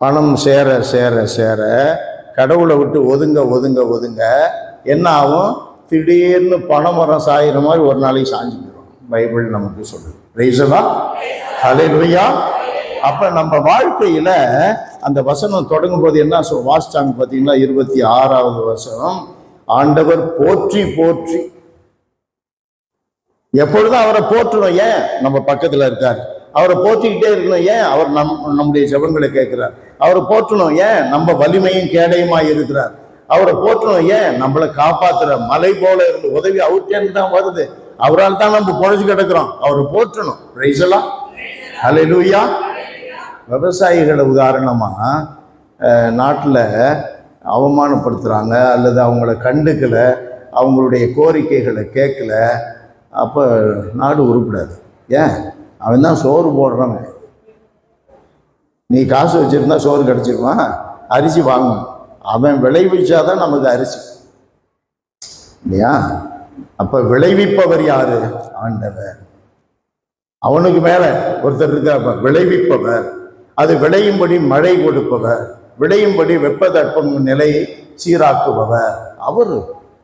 பணம் சேர சேர சேர கடவுளை விட்டு ஒதுங்க ஒதுங்க ஒதுங்க என்ன ஆகும்? திடீர்னு பணமரம் சாயிற மாதிரி ஒரு நாளைக்கு சாஞ்சுக்கிறோம். பைபிள் நமக்கு சொல்லுது. ரைசலா ஹல்லேலூயா. அப்ப நம்ம வாழ்க்கையில அந்த வசனம் தொடங்கும் போது என்ன வாசிச்சாங்க பார்த்தீங்களா? 26வது வசனம், ஆண்டவர் போற்றி போற்றி. எப்பொழுதும் அவரை போற்றணும். ஏன்? நம்ம பக்கத்துல இருக்காரு. அவரை போற்றிக்கிட்டே இருக்கணும். ஏன்? அவர் நம்முடைய ஜெபங்களை கேட்கிறார். அவரை போற்றணும். ஏன்? நம்ம வலிமையும் கேடையுமாய் இருக்கிறார். அவரை போற்றணும். ஏன்? நம்மளை காப்பாத்துற மலை போல இருந்து உதவி அவர்கிட்ட தான் வருது. அவரால் தான் நம்ம பொழைச்சு கிடக்கிறோம். அவரை போற்றணும். பிரைஸ் எல்லாம் ஹல்லேலூயா. விவசாயிகளை உதாரணமா நாட்டில் அவமானப்படுத்துறாங்க அல்லது அவங்கள கண்டுக்கல, அவங்களுடைய கோரிக்கைகளை கேட்கல, அப்போ நாடு உருப்படாது. ஏன்? அவன் தான் சோறு போடுறவன். நீ காசு வச்சிருந்தா சோறு கிடைச்சிருமா? அரிசி வாங்கணும். அவன் விளைவிச்சாதான் நமக்கு அரிசி இல்லையா? அப்ப விளைவிப்பவர் யாரு? ஆண்டவர். அவனுக்கு மேல ஒருத்தர் இருக்க விளைவிப்பவர். அது விளையும்படி மழை கொடுப்பவர், விளையும்படி வெப்பதட்பம் நிலையை சீராக்குபவர் அவரு.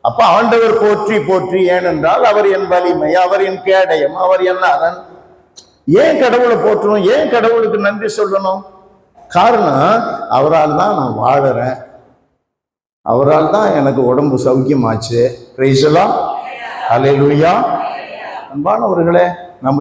அப்ப ஆண்டவர் போற்றி போற்றி. ஏனென்றால் அவர் என் வலிமை, அவர் என் கேடயம், அவர் என் அரண். ஏன் கடவுளை போற்றணும்? ஏன் கடவுளுக்கு நன்றி சொல்லணும்? காரணம், அவரால் தான் நான் வாழறேன், அவரால் தான் எனக்கு உடம்பு சௌக்கியமாச்சு. பிரைஸ் எல்லாம் ஹல்லேலூயா. அன்பானவர்களே,